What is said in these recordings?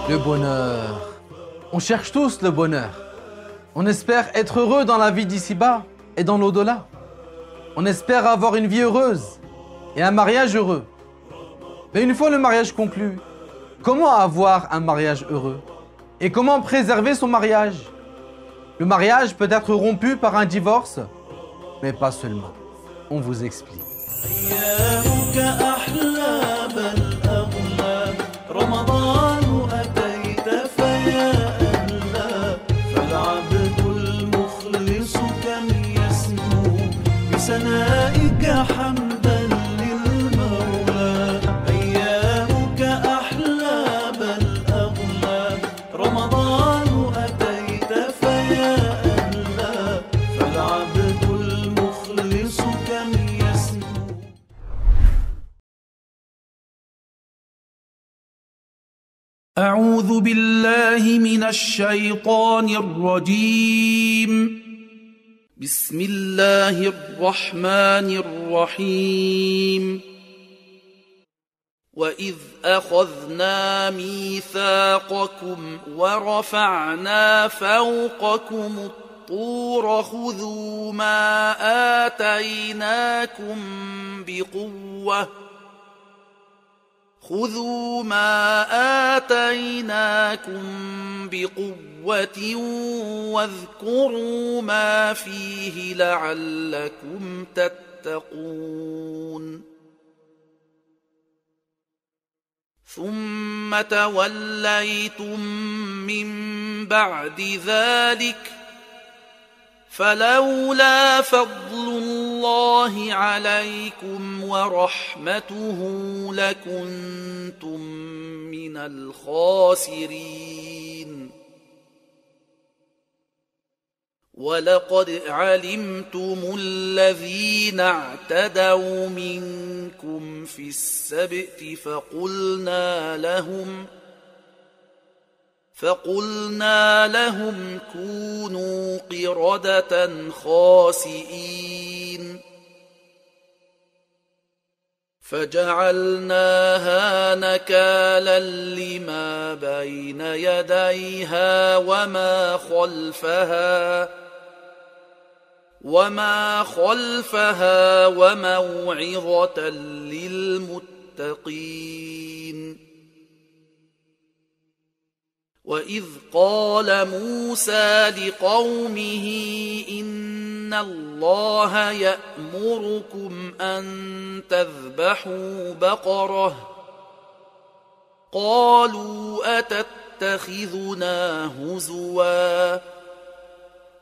Le bonheur. On cherche tous le bonheur. On espère être heureux dans la vie d'ici-bas et dans l'au-delà. On espère avoir une vie heureuse et un mariage heureux. Mais une fois le mariage conclu, comment avoir un mariage heureux? Et comment préserver son mariage? Le mariage peut être rompu par un divorce, mais pas seulement. On vous explique. أعوذ بالله من الشيطان الرجيم. بسم الله الرحمن الرحيم. وإذ أخذنا ميثاقكم ورفعنا فوقكم الطور خذوا ما آتيناكم بقوة واذكروا ما فيه لعلكم تتقون. ثم توليتم من بعد ذلك فلولا فضل الله عليكم ورحمته لكنتم من الخاسرين. ولقد علمتم الذين اعتدوا منكم في السبت فقلنا لهم كونوا قردة خاسئين. فجعلناها نكالا لما بين يديها وما خلفها وموعظة للمتقين. وإذ قال موسى لقومه إن الله يأمركم أن تذبحوا بقرة قالوا أتتخذنا هزوا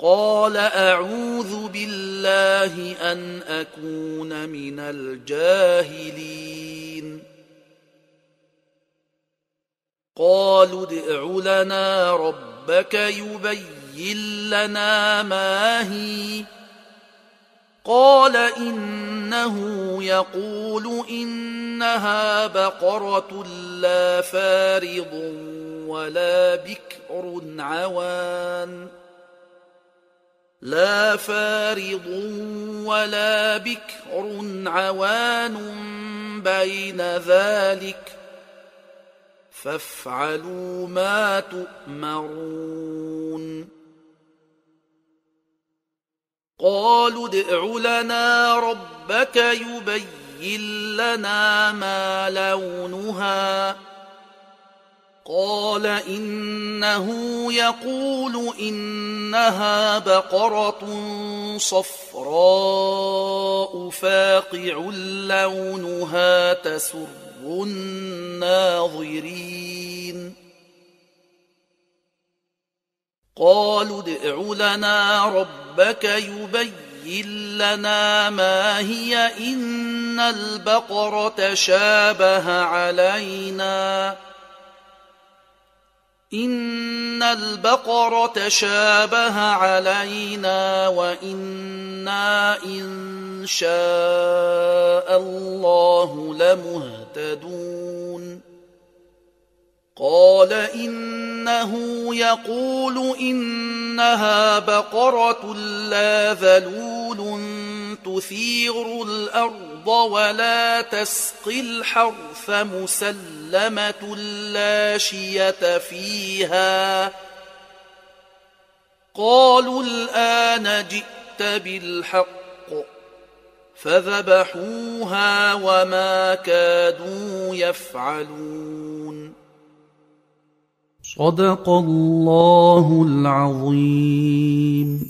قال أعوذ بالله أن أكون من الجاهلين. قالوا ادع لنا ربك يبين لنا ما هي قال إنه يقول إنها بقرة لا فارض ولا بكر عوان بين ذلك فافعلوا ما تؤمرون. قالوا ادع لنا ربك يبين لنا ما لونها قال إنه يقول إنها بقرة صفراء فاقع لونها تسر الناظرين. قالوا ادع لنا ربك يبين لنا ما هي إن البقرة شابه علينا وإنا إن شاء الله لمهتدون. قال إنه يقول إنها بقرة لا ذلول تثير الأرض الأرض ولا تسقي الحرث مسلمة لا شية فيها قالوا الآن جئت بالحق فذبحوها وما كادوا يفعلون صدق الله العظيم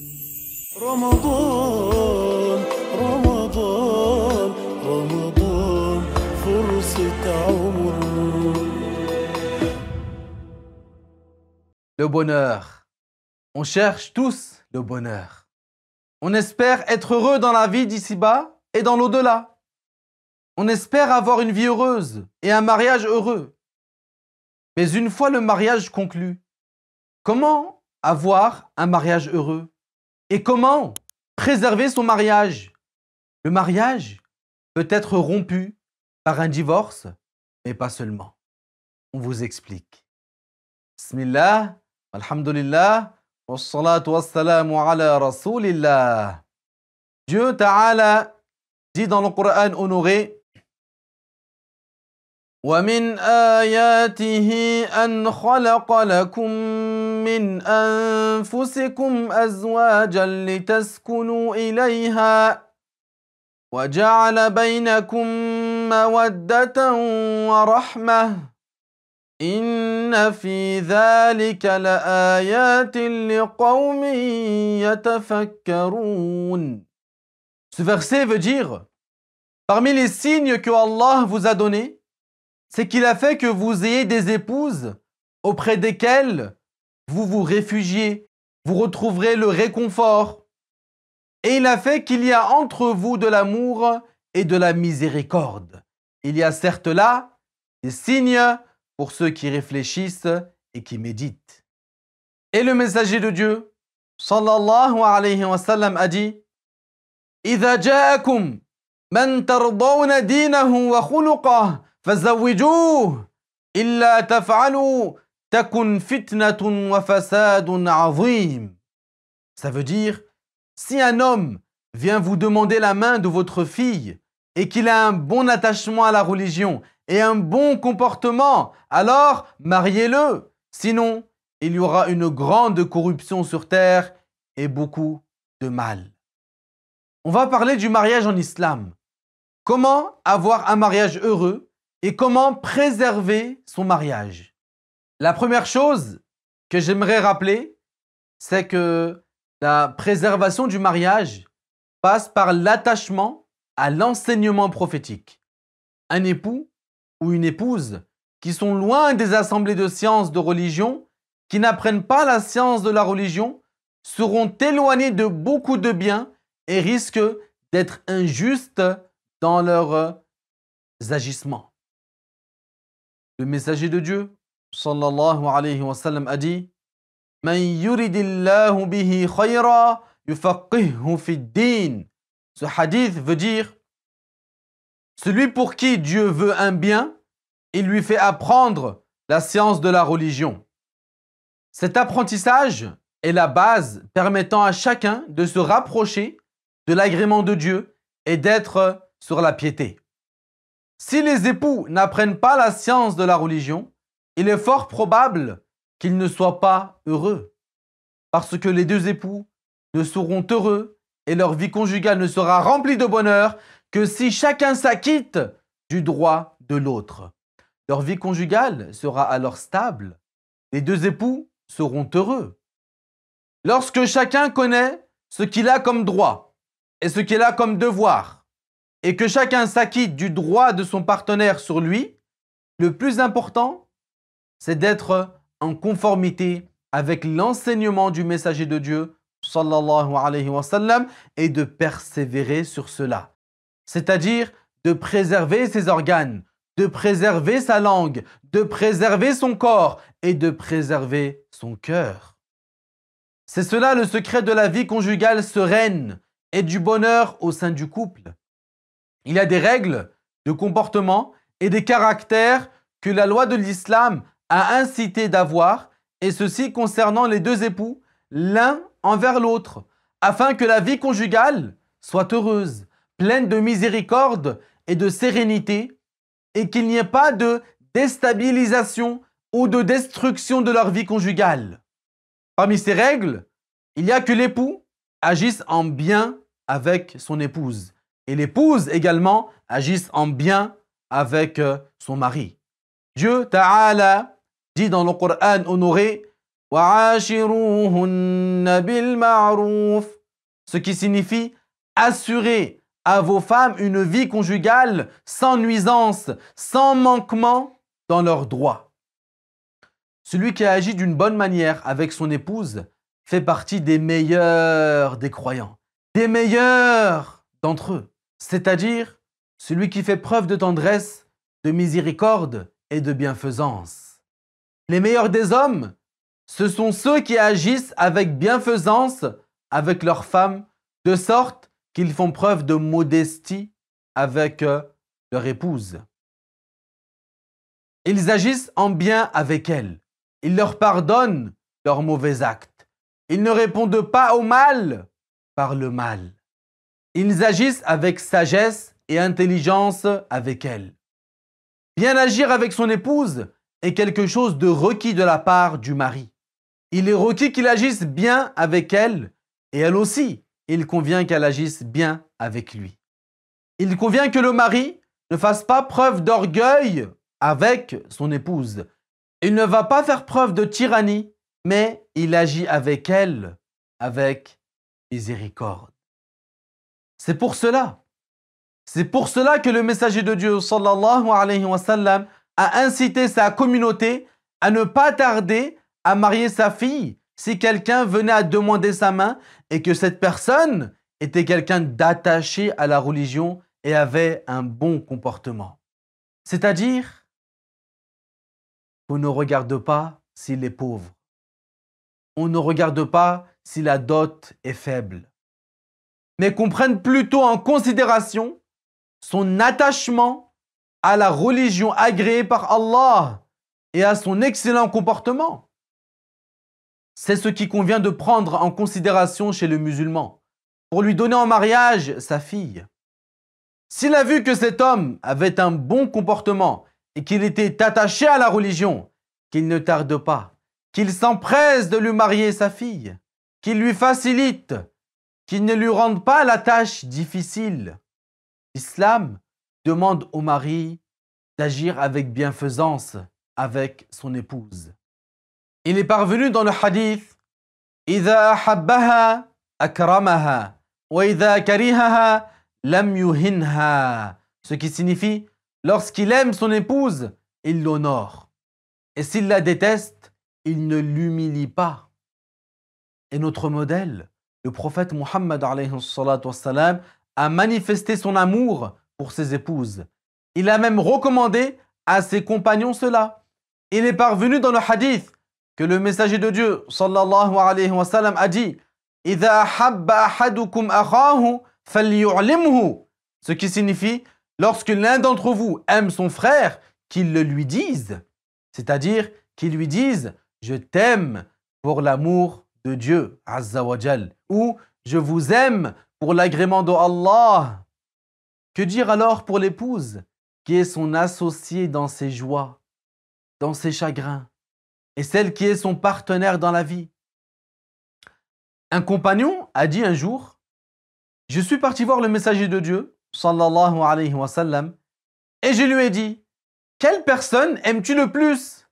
رمضان رمضان رمضان فرصة عمر. Le bonheur. On cherche tous le bonheur. On espère être heureux dans la vie d'ici-bas et dans l'au-delà. On espère avoir une vie heureuse et un mariage heureux. Mais une fois le mariage conclu, comment avoir un mariage heureux? Et comment préserver son mariage? Le mariage peut être rompu par un divorce, mais pas seulement. On vous explique. Bismillah, alhamdulillah, wassalatu wassalamu ala rasulillah. Dieu Ta'ala dit dans le Coran honoré: وَمِنْ آيَاتِهِ أَنْ خَلَقَ لَكُم مِّنْ أَنفُسِكُمْ أَزْوَاجًا لِتَسْكُنُوا إِلَيْهَا وَجَعَلَ بَيْنَكُم مَّوَدَّةً وَرَحْمَةً إِنَّ فِي ذَلِكَ لَآيَاتٍ لِقَوْمٍ يَتَفَكَّرُونَ. Ce verset veut dire: parmi les signes que Allah vous a donnés, c'est qu'il a fait que vous ayez des épouses auprès desquelles vous vous réfugiez, vous retrouverez le réconfort. Et il a fait qu'il y a entre vous de l'amour et de la miséricorde. Il y a certes là des signes pour ceux qui réfléchissent et qui méditent. Et le messager de Dieu, sallallahu alayhi wa sallam, a dit: إِذَا جَاءَكُمْ مَنْ تَرْضَوْنَ دِينَهُ وَخُلُقَهُ فَزَوِّجُوهُ إِلَّا تَفْعَلُوا تَكُنْ فِتْنَةٌ وَفَسَادٌ عَظِيمٌ. Ça veut dire, si un homme vient vous demander la main de votre fille et qu'il a un bon attachement à la religion et un bon comportement, alors mariez-le. Sinon, il y aura une grande corruption sur terre et beaucoup de mal. On va parler du mariage en islam. Comment avoir un mariage heureux et comment préserver son mariage. La première chose que j'aimerais rappeler, c'est que la préservation du mariage passe par l'attachement à l'enseignement prophétique. Un époux ou une épouse qui sont loin des assemblées de sciences de religion, qui n'apprennent pas la science de la religion, seront éloignés de beaucoup de biens et risquent d'être injustes dans leurs agissements. Le messager de Dieu, sallallahu alayhi wa sallam, a dit: Man yuridillahu bihi khayra yufaqqihhu fid-din. Ce hadith veut dire: celui pour qui Dieu veut un bien, il lui fait apprendre la science de la religion. Cet apprentissage est la base permettant à chacun de se rapprocher de l'agrément de Dieu et d'être sur la piété. Si les époux n'apprennent pas la science de la religion, il est fort probable qu'ils ne soient pas heureux, parce que les deux époux ne seront heureux et leur vie conjugale ne sera remplie de bonheur que si chacun s'acquitte du droit de l'autre. Leur vie conjugale sera alors stable. Les deux époux seront heureux. Lorsque chacun connaît ce qu'il a comme droit et ce qu'il a comme devoir, et que chacun s'acquitte du droit de son partenaire sur lui, le plus important, c'est d'être en conformité avec l'enseignement du messager de Dieu, sallallahu alayhi wa sallam, et de persévérer sur cela. C'est-à-dire de préserver ses organes, de préserver sa langue, de préserver son corps et de préserver son cœur. C'est cela le secret de la vie conjugale sereine et du bonheur au sein du couple. Il y a des règles de comportement et des caractères que la loi de l'islam a incité d'avoir, et ceci concernant les deux époux, l'un envers l'autre, afin que la vie conjugale soit heureuse, pleine de miséricorde et de sérénité, et qu'il n'y ait pas de déstabilisation ou de destruction de leur vie conjugale. Parmi ces règles, il y a que l'époux agisse en bien avec son épouse, et l'épouse également agisse en bien avec son mari. Dieu Ta'ala dit dans le Coran honoré وَعَاشِرُوهُنَّ بِالْمَعْرُوفِ, ce qui signifie assurer à vos femmes une vie conjugale sans nuisance, sans manquement dans leurs droits. Celui qui agit d'une bonne manière avec son épouse fait partie des meilleurs des croyants, des meilleurs d'entre eux, c'est-à-dire celui qui fait preuve de tendresse, de miséricorde et de bienfaisance. Les meilleurs des hommes, ce sont ceux qui agissent avec bienfaisance avec leurs femmes, de sorte qu'ils font preuve de modestie avec leur épouse. Ils agissent en bien avec elles. Ils leur pardonnent leurs mauvais actes. Ils ne répondent pas au mal par le mal. Ils agissent avec sagesse et intelligence avec elles. Bien agir avec son épouse est quelque chose de requis de la part du mari. Il est requis qu'il agisse bien avec elle, et elle aussi, il convient qu'elle agisse bien avec lui. Il convient que le mari ne fasse pas preuve d'orgueil avec son épouse. Il ne va pas faire preuve de tyrannie, mais il agit avec elle, avec miséricorde. C'est pour cela que le messager de Dieu, sallallahu alayhi wa sallam, a incité sa communauté à ne pas tarder à marier sa fille si quelqu'un venait à demander sa main et que cette personne était quelqu'un d'attaché à la religion et avait un bon comportement. C'est-à-dire qu'on ne regarde pas s'il est pauvre. On ne regarde pas si la dot est faible. Mais qu'on prenne plutôt en considération son attachement à la religion agréée par Allah et à son excellent comportement. C'est ce qui convient de prendre en considération chez le musulman pour lui donner en mariage sa fille. S'il a vu que cet homme avait un bon comportement et qu'il était attaché à la religion, qu'il ne tarde pas, qu'il s'empresse de lui marier sa fille, qu'il lui facilite, qu'il ne lui rende pas la tâche difficile. L'islam demande au mari d'agir avec bienfaisance avec son épouse. Il est parvenu dans le hadith إِذَا أَحَبَّهَا أَكْرَمَهَا وَإِذَا كَرِهَهَا لَمْ يُهِنْهَا, ce qui signifie lorsqu'il aime son épouse, il l'honore, et s'il la déteste, il ne l'humilie pas. Et notre modèle, le prophète Muhammad alayhi salatu wassalam, a manifesté son amour pour ses épouses. Il a même recommandé à ses compagnons cela. Il est parvenu dans le hadith que le messager de Dieu sallallahu alayhi wa sallam a dit إِذَا أَحَبَّ أَحَدُكُمْ أَخَاهُ فَلْيُعْلِمْهُ, ce qui signifie lorsque l'un d'entre vous aime son frère, qu'il le lui dise, c'est-à-dire qu'il lui dise je t'aime pour l'amour de Dieu Azza wa Jal, ou je vous aime pour l'agrément de Allah. Que dire alors pour l'épouse qui est son associée dans ses joies, dans ses chagrins, et celle qui est son partenaire dans la vie? Un compagnon a dit un jour « Je suis parti voir le messager de Dieu, sallallahu alayhi wa sallam, et je lui ai dit « Quelle personne aimes-tu le plus ?»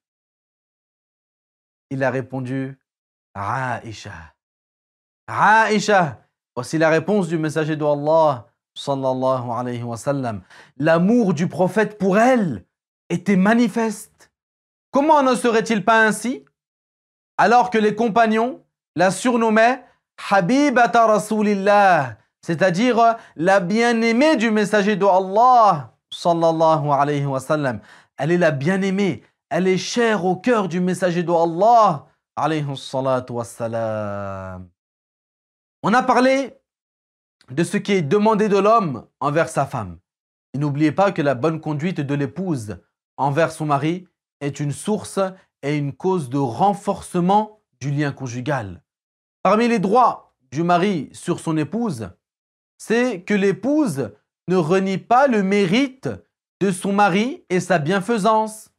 Il a répondu « Aïcha. » Aïcha. Voici la réponse du messager de Allah, sallallahu alayhi wa sallam. L'amour du prophète pour elle était manifeste. Comment ne serait-il pas ainsi alors que les compagnons la surnommaient Habibata Rasulillah, c'est-à-dire la bien-aimée du messager de Allah, sallallahu alayhi wa sallam. Elle est la bien-aimée, elle est chère au cœur du messager de Allah, alayhi salatu wassalam. On a parlé de ce qui est demandé de l'homme envers sa femme. Et n'oubliez pas que la bonne conduite de l'épouse envers son mari est une source et une cause de renforcement du lien conjugal. Parmi les droits du mari sur son épouse, c'est que l'épouse ne renie pas le mérite de son mari et sa bienfaisance.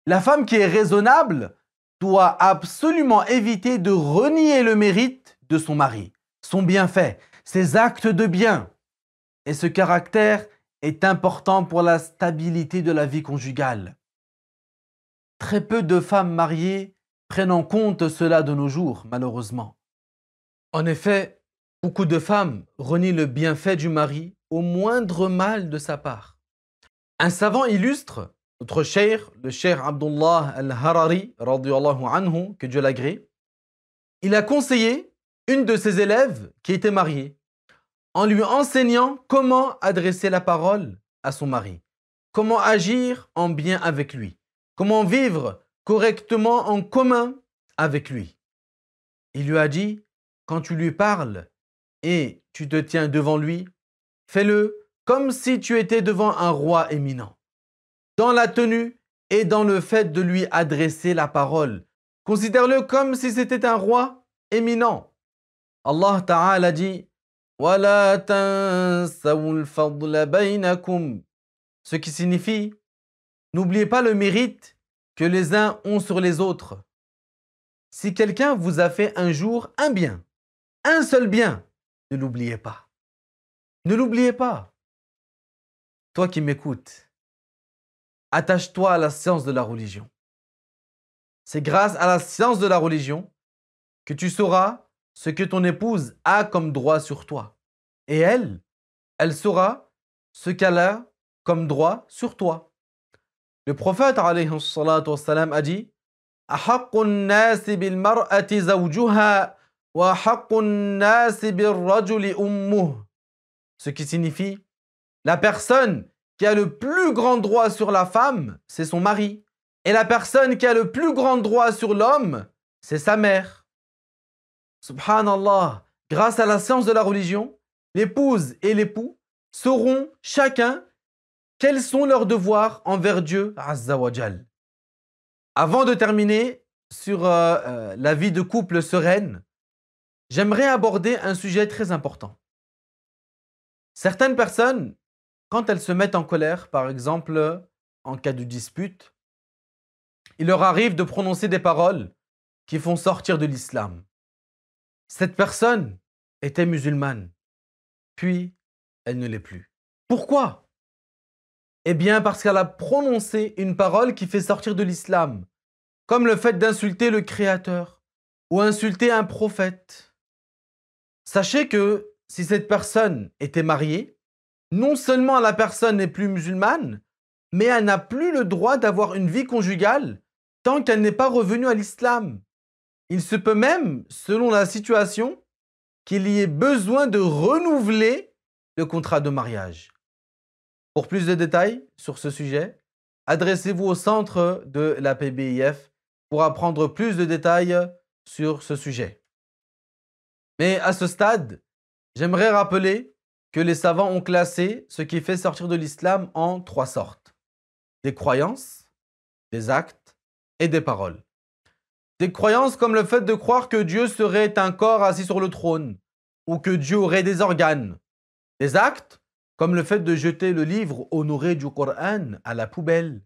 La femme qui est raisonnable doit absolument éviter de renier le mérite de son mari, son bienfait, ses actes de bien. Et ce caractère est important pour la stabilité de la vie conjugale. Très peu de femmes mariées prennent en compte cela de nos jours, malheureusement. En effet, beaucoup de femmes renient le bienfait du mari au moindre mal de sa part. Un savant illustre, notre cheikh, le cheikh Abdullah al-Harari, radiyallahu anhu, que Dieu l'agrée, il a conseillé une de ses élèves qui était mariée en lui enseignant comment adresser la parole à son mari, comment agir en bien avec lui, comment vivre correctement en commun avec lui. Il lui a dit, quand tu lui parles et tu te tiens devant lui, fais-le comme si tu étais devant un roi éminent. Dans la tenue et dans le fait de lui adresser la parole, considère-le comme si c'était un roi éminent. Allah Ta'ala dit وَلَا تَنْسَوُا الْفَضْلَ بَيْنَكُمْ, ce qui signifie n'oubliez pas le mérite que les uns ont sur les autres. Si quelqu'un vous a fait un jour un bien, un seul bien, ne l'oubliez pas. Ne l'oubliez pas. Toi qui m'écoutes, attache-toi à la science de la religion. C'est grâce à la science de la religion que tu sauras ce que ton épouse a comme droit sur toi. Et elle saura ce qu'elle a comme droit sur toi. Le prophète alayhi salatu wassalam a dit أَحَقُّ النَّاسِ بِالْمَرْأَةِ زَوْجُهَا وَأَحَقُّ النَّاسِ بِالرَّجُلِ أُمُّهُ, ce qui signifie la personne qui a le plus grand droit sur la femme, c'est son mari. Et la personne qui a le plus grand droit sur l'homme, c'est sa mère. Subhanallah, grâce à la science de la religion, l'épouse et l'époux sauront chacun quels sont leurs devoirs envers Dieu Azza wa Jal. Avant de terminer sur la vie de couple sereine, j'aimerais aborder un sujet très important. Certaines personnes, quand elles se mettent en colère, par exemple en cas de dispute, il leur arrive de prononcer des paroles qui font sortir de l'islam. Cette personne était musulmane, puis elle ne l'est plus. Pourquoi? Eh bien parce qu'elle a prononcé une parole qui fait sortir de l'islam, comme le fait d'insulter le Créateur ou insulter un prophète. Sachez que si cette personne était mariée, non seulement la personne n'est plus musulmane, mais elle n'a plus le droit d'avoir une vie conjugale tant qu'elle n'est pas revenue à l'islam. Il se peut même, selon la situation, qu'il y ait besoin de renouveler le contrat de mariage. Pour plus de détails sur ce sujet, adressez-vous au centre de la PBIF pour apprendre plus de détails sur ce sujet. Mais à ce stade, j'aimerais rappeler que les savants ont classé ce qui fait sortir de l'islam en 3 sortes. Des croyances, des actes et des paroles. Des croyances comme le fait de croire que Dieu serait un corps assis sur le trône ou que Dieu aurait des organes. Des actes comme le fait de jeter le livre honoré du Coran à la poubelle.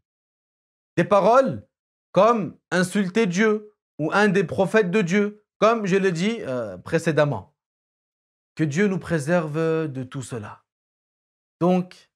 Des paroles comme insulter Dieu ou un des prophètes de Dieu, comme je l'ai dit précédemment. Que Dieu nous préserve de tout cela. Donc,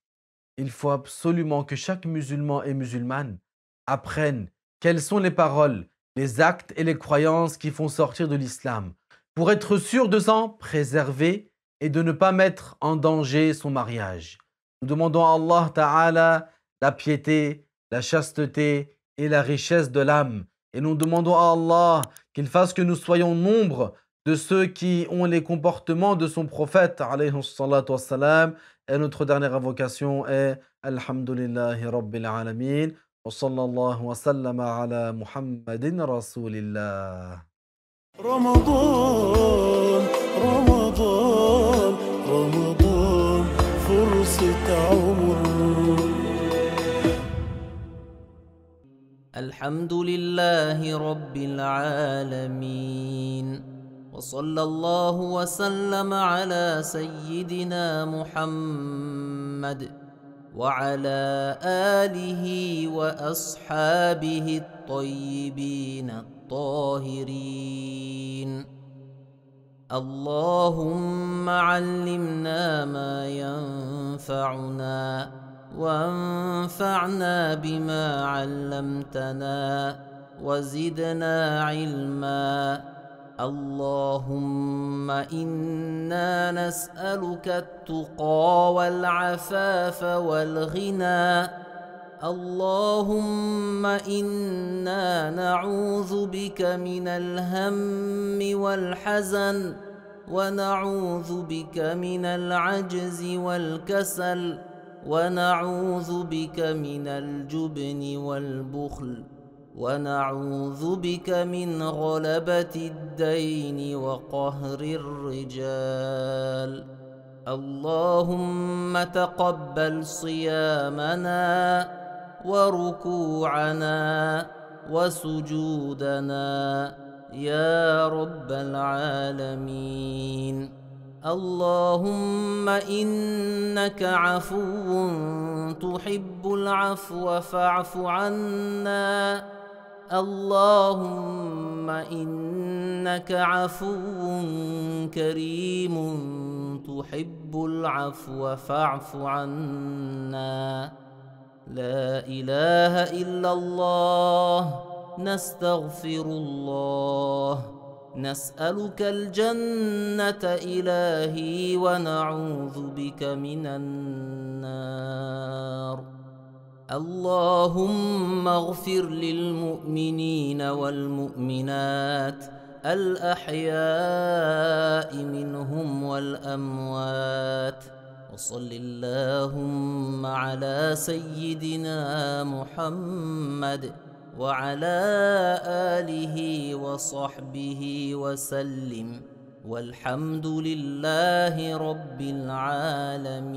il faut absolument que chaque musulman et musulmane apprenne quelles sont les paroles, les actes et les croyances qui font sortir de l'islam pour être sûr de s'en préserver et de ne pas mettre en danger son mariage. Nous demandons à Allah Ta'ala la piété, la chasteté et la richesse de l'âme. Et nous demandons à Allah qu'il fasse que nous soyons nombre de ceux qui ont les comportements de son prophète alayhi salatu wassalam. Et notre dernière invocation est Alhamdulillahi Rabbil Alamin. Wa sallallahu wa sallama ala Muhammadin Rasulillah. رمضان رمضان رمضان فرصة عمر. الحمد لله رب العالمين وصلى الله وسلم على سيدنا محمد وعلى آله وأصحابه الطيبين الطاهرين. اللهم علمنا ما ينفعنا وانفعنا بما علمتنا وزدنا علما. اللهم إنا نسألك التقى والعفاف والغنى. اللهم إنا نعوذ بك من الهم والحزن ونعوذ بك من العجز والكسل ونعوذ بك من الجبن والبخل ونعوذ بك من غلبة الدين وقهر الرجال. اللهم تقبل صيامنا وركوعنا وسجودنا يا رب العالمين. اللهم إنك عفو تحب العفو فاعف عنا. اللهم إنك عفو كريم تحب العفو فاعف عنا. لا إله إلا الله. نستغفر الله. نسألك الجنة إلهي ونعوذ بك من النار. اللهم اغفر للمؤمنين والمؤمنات الأحياء منهم والأموات. وصل اللهم على سيدنا محمد وعلى آله وصحبه وسلم والحمد لله رب العالمين.